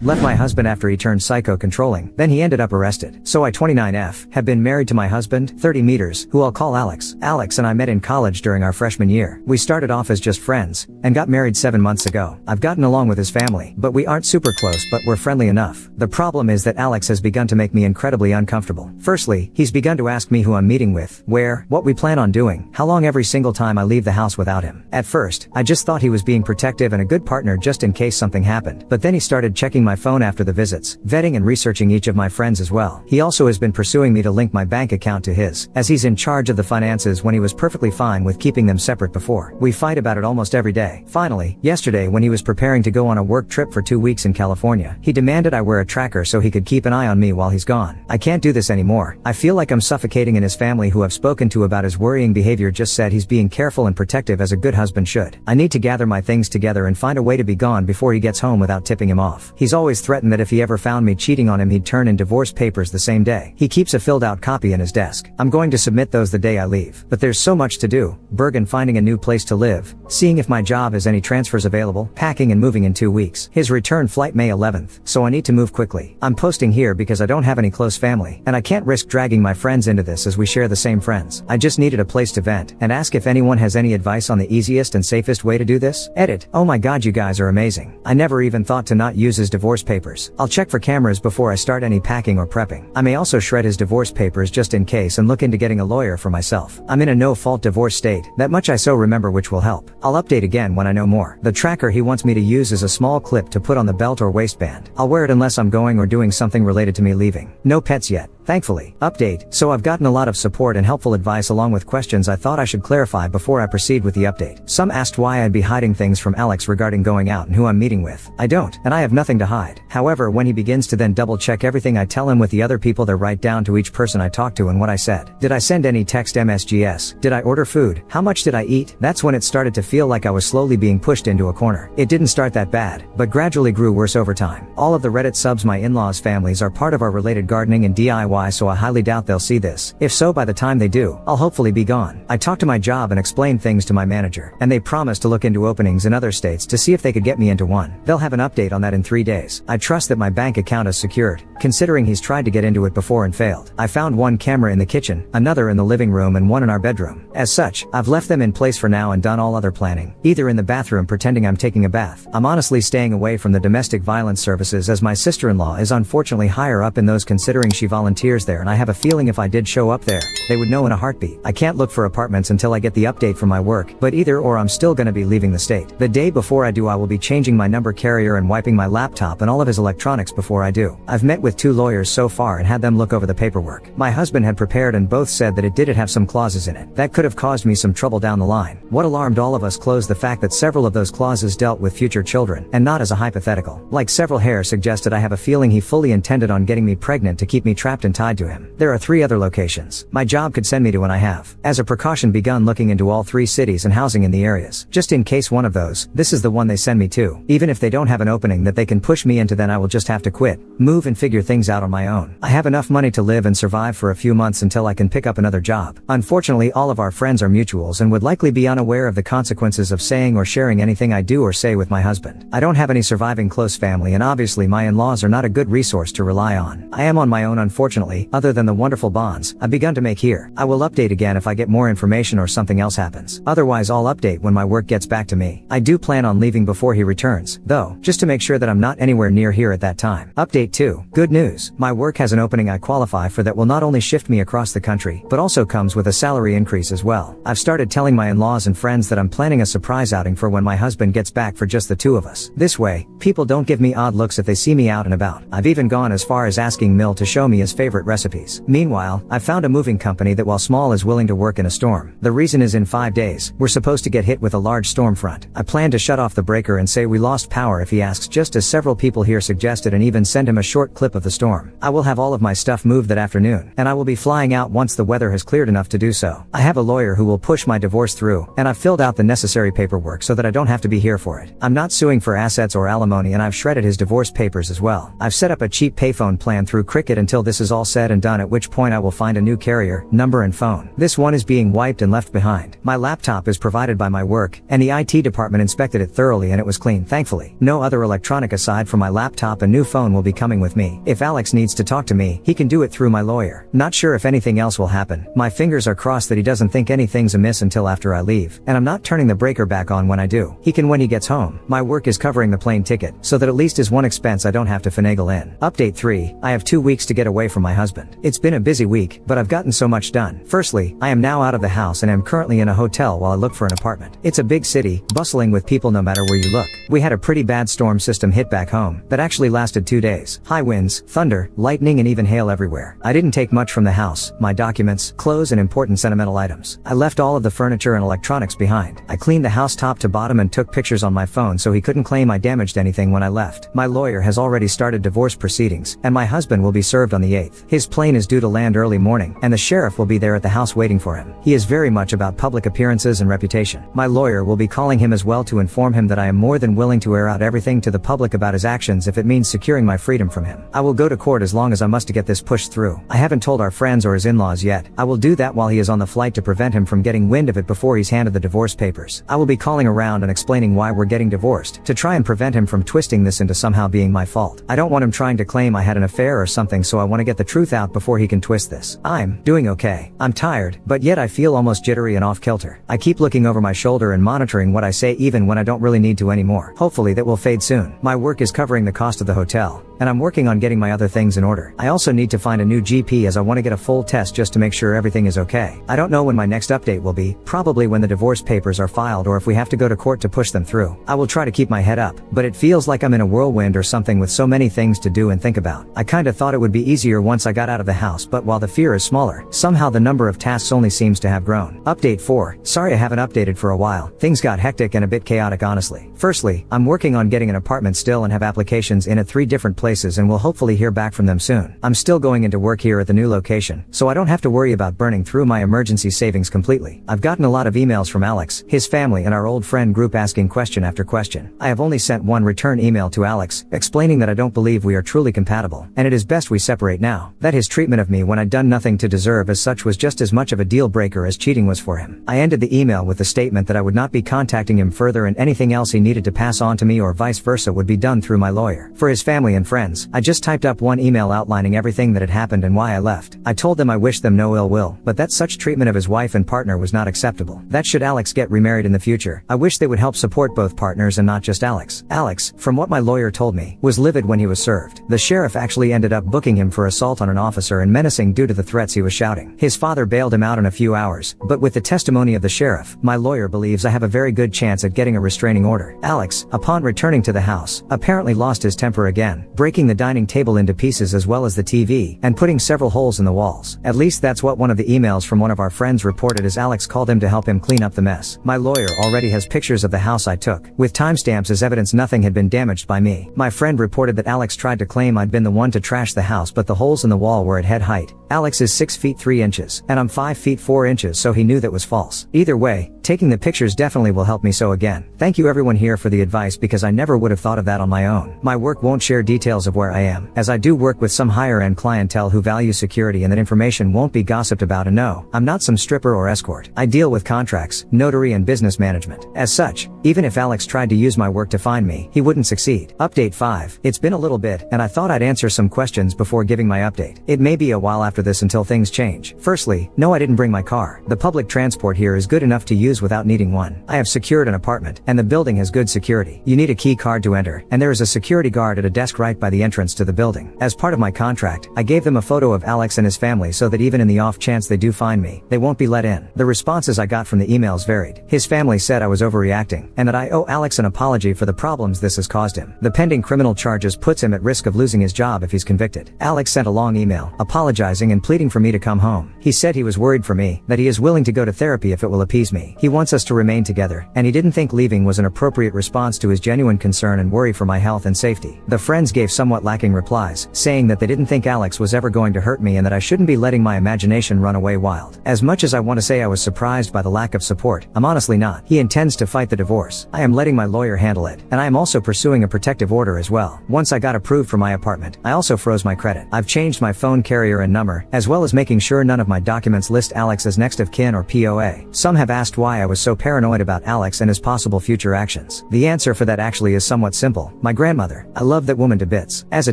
Left my husband after he turned psycho-controlling, then he ended up arrested. So I 29F, have been married to my husband, 30 meters, who I'll call Alex. Alex and I met in college during our freshman year. We started off as just friends, and got married 7 months ago. I've gotten along with his family, but we aren't super close, but we're friendly enough. The problem is that Alex has begun to make me incredibly uncomfortable. Firstly, he's begun to ask me who I'm meeting with, where, what we plan on doing, how long every single time I leave the house without him. At first, I just thought he was being protective and a good partner just in case something happened, but then he started checking my phone after the visits, vetting and researching each of my friends as well. He also has been pursuing me to link my bank account to his, as he's in charge of the finances when he was perfectly fine with keeping them separate before. We fight about it almost every day. Finally, yesterday when he was preparing to go on a work trip for 2 weeks in California, he demanded I wear a tracker so he could keep an eye on me while he's gone. I can't do this anymore. I feel like I'm suffocating, and his family, who I've spoken to about his worrying behavior, just said he's being careful and protective as a good husband should. I need to gather my things together and find a way to be gone before he gets home without tipping him off. He's always threatened that if he ever found me cheating on him, he'd turn in divorce papers the same day. He keeps a filled out copy in his desk. I'm going to submit those the day I leave. But there's so much to do. Bergen finding a new place to live, seeing if my job has any transfers available, packing and moving in 2 weeks. His return flight May 11th, so I need to move quickly. I'm posting here because I don't have any close family, and I can't risk dragging my friends into this as we share the same friends. I just needed a place to vent, and ask if anyone has any advice on the easiest and safest way to do this. Edit. Oh my god, you guys are amazing. I never even thought to not use his divorce papers. I'll check for cameras before I start any packing or prepping. I may also shred his divorce papers just in case and look into getting a lawyer for myself. I'm in a no-fault divorce state, that much I so remember, which will help. I'll update again when I know more. The tracker he wants me to use is a small clip to put on the belt or waistband. I'll wear it unless I'm going or doing something related to me leaving. No pets yet, thankfully. Update. So I've gotten a lot of support and helpful advice along with questions I thought I should clarify before I proceed with the update. Some asked why I'd be hiding things from Alex regarding going out and who I'm meeting with. I don't, and I have nothing to hide. However, when he begins to then double check everything I tell him with the other people, they're right down to each person I talk to and what I said. Did I send any text MSGs? Did I order food? How much did I eat? That's when it started to feel like I was slowly being pushed into a corner. It didn't start that bad, but gradually grew worse over time. All of the Reddit subs my in-laws' families are part of our related gardening and DIY, so I highly doubt they'll see this. If so, by the time they do, I'll hopefully be gone. I talked to my job and explained things to my manager, and they promised to look into openings in other states to see if they could get me into one. They'll have an update on that in 3 days. I trust that my bank account is secured, considering he's tried to get into it before and failed. I found one camera in the kitchen, another in the living room, and one in our bedroom. As such, I've left them in place for now and done all other planning, either in the bathroom pretending I'm taking a bath. I'm honestly staying away from the domestic violence services as my sister-in-law is unfortunately higher up in those, considering she volunteers there, and I have a feeling if I did show up there, they would know in a heartbeat. I can't look for apartments until I get the update from my work, but either or I'm still gonna be leaving the state. The day before I do, I will be changing my number carrier and wiping my laptop and all of his electronics before I do. I've met with 2 lawyers so far and had them look over the paperwork my husband had prepared, and both said that it did have some clauses in it that could have caused me some trouble down the line. What alarmed all of us closed the fact that several of those clauses dealt with future children, and not as a hypothetical. Like several hair suggested, I have a feeling he fully intended on getting me pregnant to keep me trapped and tied to him. There are 3 other locations my job could send me to, and I have, as a precaution, begun looking into all 3 cities and housing in the areas. Just in case one of those, this is the one they send me to. Even if they don't have an opening that they can push me into, then I will just have to quit, move and figure things out on my own. I have enough money to live and survive for a few months until I can pick up another job. Unfortunately, all of our friends are mutuals and would likely be unaware of the consequences of saying or sharing anything I do or say with my husband. I don't have any surviving close family, and obviously my in-laws are not a good resource to rely on. I am on my own, unfortunately, other than the wonderful bonds I've begun to make here. I will update again if I get more information or something else happens. Otherwise, I'll update when my work gets back to me. I do plan on leaving before he returns, though, just to make sure that I'm not anywhere near here at that time. Update 2. Good news. My work has an opening I qualify for that will not only shift me across the country, but also comes with a salary increase as well. I've started telling my in-laws and friends that I'm planning a surprise outing for when my husband gets back for just the 2 of us. This way, people don't give me odd looks if they see me out and about. I've even gone as far as asking Mill to show me his favorite recipes. Meanwhile, I've found a moving company that, while small, is willing to work in a storm. The reason is in 5 days, we're supposed to get hit with a large storm front. I plan to shut off the breaker and say we lost power if he asks, just as several people here suggested, and even send him a short clip of of the storm. I will have all of my stuff moved that afternoon, and I will be flying out once the weather has cleared enough to do so. I have a lawyer who will push my divorce through, and I've filled out the necessary paperwork so that I don't have to be here for it. I'm not suing for assets or alimony, and I've shredded his divorce papers as well. I've set up a cheap payphone plan through Cricket until this is all said and done, at which point I will find a new carrier, number and phone. This one is being wiped and left behind. My laptop is provided by my work, and the IT department inspected it thoroughly and it was clean, thankfully. No other electronic aside from my laptop and new phone will be coming with me. If Alex needs to talk to me, he can do it through my lawyer. Not sure if anything else will happen. My fingers are crossed that he doesn't think anything's amiss until after I leave, and I'm not turning the breaker back on when I do. He can when he gets home. My work is covering the plane ticket, so that at least is one expense I don't have to finagle in. Update 3. I have 2 weeks to get away from my husband. It's been a busy week, but I've gotten so much done. Firstly, I am now out of the house and am currently in a hotel while I look for an apartment. It's a big city, bustling with people no matter where you look. We had a pretty bad storm system hit back home that actually lasted 2 days. High winds, thunder, lightning and even hail everywhere. I didn't take much from the house: my documents, clothes and important sentimental items. I left all of the furniture and electronics behind. I cleaned the house top to bottom and took pictures on my phone so he couldn't claim I damaged anything when I left. My lawyer has already started divorce proceedings, and my husband will be served on the 8th. His plane is due to land early morning, and the sheriff will be there at the house waiting for him. He is very much about public appearances and reputation. My lawyer will be calling him as well to inform him that I am more than willing to air out everything to the public about his actions if it means securing my freedom from him. I will go to court as long as I must to get this pushed through. I haven't told our friends or his in-laws yet. I will do that while he is on the flight to prevent him from getting wind of it before he's handed the divorce papers. I will be calling around and explaining why we're getting divorced, to try and prevent him from twisting this into somehow being my fault. I don't want him trying to claim I had an affair or something, so I want to get the truth out before he can twist this. I'm doing okay. I'm tired, but yet I feel almost jittery and off kilter. I keep looking over my shoulder and monitoring what I say even when I don't really need to anymore. Hopefully that will fade soon. My work is covering the cost of the hotel, and I'm working on getting my other things in order. I also need to find a new GP as I want to get a full test just to make sure everything is okay. I don't know when my next update will be, probably when the divorce papers are filed or if we have to go to court to push them through. I will try to keep my head up, but it feels like I'm in a whirlwind or something with so many things to do and think about. I kinda thought it would be easier once I got out of the house, but while the fear is smaller, somehow the number of tasks only seems to have grown. Update 4. Sorry I haven't updated for a while. Things got hectic and a bit chaotic honestly. Firstly, I'm working on getting an apartment still and have applications in at 3 different places and will hopefully hear back from them soon. I'm still going into work here at the new location, so I don't have to worry about burning through my emergency savings completely. I've gotten a lot of emails from Alex, his family and our old friend group asking question after question. I have only sent one return email to Alex, explaining that I don't believe we are truly compatible, and it is best we separate now. That his treatment of me when I'd done nothing to deserve as such was just as much of a deal breaker as cheating was for him. I ended the email with the statement that I would not be contacting him further and anything else he needed to pass on to me or vice versa would be done through my lawyer. For his family and friends, I just typed up one email outlining everything that had happened and why I left. I told them I wished them no ill will, but that such treatment of his wife and partner was not acceptable. That should Alex get remarried in the future, I wish they would help support both partners and not just Alex. Alex, from what my lawyer told me, was livid when he was served. The sheriff actually ended up booking him for assault on an officer and menacing due to the threats he was shouting. His father bailed him out in a few hours, but with the testimony of the sheriff, my lawyer believes I have a very good chance at getting a restraining order. Alex, upon returning to the house, apparently lost his temper again, breaking the dining table into pieces as well as the TV, and putting several holes in the walls. At least that's what one of the emails from one of our friends reported as Alex called him to help him clean up the mess. My lawyer already has pictures of the house I took, with timestamps as evidence nothing had been damaged by me. My friend reported that Alex tried to claim I'd been the one to trash the house, but the holes in the wall were at head height. Alex is 6 feet 3 inches, and I'm 5 feet 4 inches, so he knew that was false. Either way, taking the pictures definitely will help me so again. Thank you everyone here for the advice because I never would have thought of that on my own. My work won't share details of where I am, as I do work with some higher end clientele who value security and that information won't be gossiped about, and no, I'm not some stripper or escort. I deal with contracts, notary and business management. As such, even if Alex tried to use my work to find me, he wouldn't succeed. Update 5. It's been a little bit, and I thought I'd answer some questions before giving my update. It may be a while after this until things change. Firstly, no, I didn't bring my car. The public transport here is good enough to use without needing one. I have secured an apartment, and the building has good security. You need a key card to enter, and there is a security guard at a desk right by the entrance to the building. As part of my contract, I gave them a photo of Alex and his family so that even in the off chance they do find me, they won't be let in. The responses I got from the emails varied. His family said I was overreacting, and that I owe Alex an apology for the problems this has caused him. The pending criminal charges puts him at risk of losing his job if he's convicted. Alex sent a long email, apologizing and pleading for me to come home. He said he was worried for me, that he is willing to go to therapy if it will appease me. He wants us to remain together, and he didn't think leaving was an appropriate response to his genuine concern and worry for my health and safety. The friends gave gave somewhat lacking replies, saying that they didn't think Alex was ever going to hurt me and that I shouldn't be letting my imagination run away wild. As much as I want to say I was surprised by the lack of support, I'm honestly not. He intends to fight the divorce. I am letting my lawyer handle it, and I am also pursuing a protective order as well. Once I got approved for my apartment, I also froze my credit. I've changed my phone carrier and number, as well as making sure none of my documents list Alex as next of kin or POA. Some have asked why I was so paranoid about Alex and his possible future actions. The answer for that actually is somewhat simple. My grandmother. I love that woman to bits. As a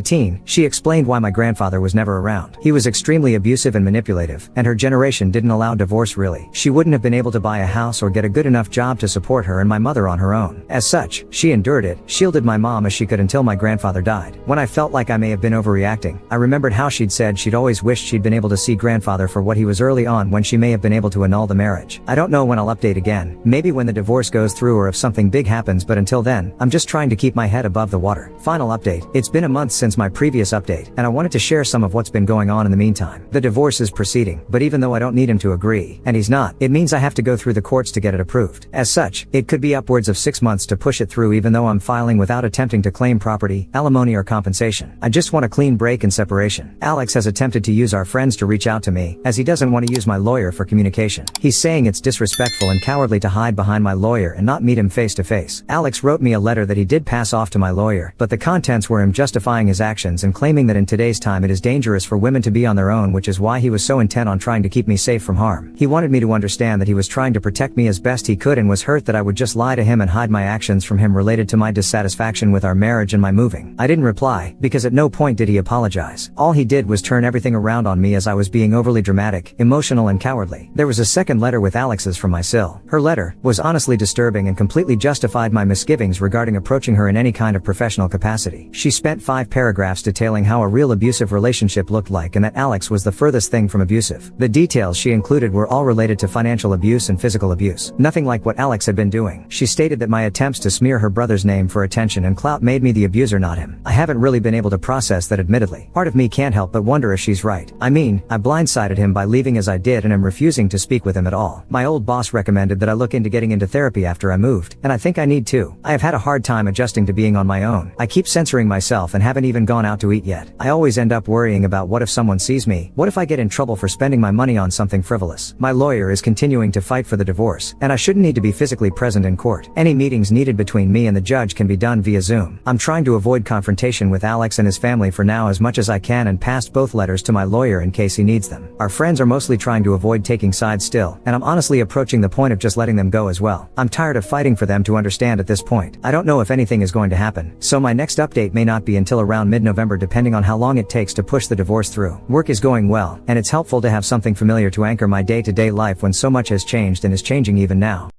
teen, she explained why my grandfather was never around. He was extremely abusive and manipulative, and her generation didn't allow divorce really. She wouldn't have been able to buy a house or get a good enough job to support her and my mother on her own. As such, she endured it, shielded my mom as she could until my grandfather died. When I felt like I may have been overreacting, I remembered how she'd said she'd always wished she'd been able to see grandfather for what he was early on when she may have been able to annul the marriage. I don't know when I'll update again, maybe when the divorce goes through or if something big happens, but until then, I'm just trying to keep my head above the water. Final update. It's been a month since my previous update, and I wanted to share some of what's been going on in the meantime. The divorce is proceeding, but even though I don't need him to agree, and he's not, it means I have to go through the courts to get it approved. As such, it could be upwards of 6 months to push it through even though I'm filing without attempting to claim property, alimony or compensation. I just want a clean break and separation. Alex has attempted to use our friends to reach out to me, as he doesn't want to use my lawyer for communication. He's saying it's disrespectful and cowardly to hide behind my lawyer and not meet him face to face. Alex wrote me a letter that he did pass off to my lawyer, but the contents were him justifying his actions and claiming that in today's time it is dangerous for women to be on their own, which is why he was so intent on trying to keep me safe from harm. He wanted me to understand that he was trying to protect me as best he could and was hurt that I would just lie to him and hide my actions from him related to my dissatisfaction with our marriage and my moving. I didn't reply, because at no point did he apologize. All he did was turn everything around on me as I was being overly dramatic, emotional and cowardly. There was a second letter with Alex's from my sil. Her letter was honestly disturbing and completely justified my misgivings regarding approaching her in any kind of professional capacity. She spent 5 paragraphs detailing how a real abusive relationship looked like and that Alex was the furthest thing from abusive. The details she included were all related to financial abuse and physical abuse. Nothing like what Alex had been doing. She stated that my attempts to smear her brother's name for attention and clout made me the abuser, not him. I haven't really been able to process that, admittedly. Part of me can't help but wonder if she's right. I mean, I blindsided him by leaving as I did and am refusing to speak with him at all. My old boss recommended that I look into getting into therapy after I moved, and I think I need to. I have had a hard time adjusting to being on my own. I keep censoring myself and haven't even gone out to eat yet. I always end up worrying about what if someone sees me, what if I get in trouble for spending my money on something frivolous. My lawyer is continuing to fight for the divorce, and I shouldn't need to be physically present in court. Any meetings needed between me and the judge can be done via Zoom. I'm trying to avoid confrontation with Alex and his family for now as much as I can and passed both letters to my lawyer in case he needs them. Our friends are mostly trying to avoid taking sides still, and I'm honestly approaching the point of just letting them go as well. I'm tired of fighting for them to understand at this point. I don't know if anything is going to happen, so my next update may not be until around mid-November depending on how long it takes to push the divorce through. Work is going well, and it's helpful to have something familiar to anchor my day-to-day life when so much has changed and is changing even now.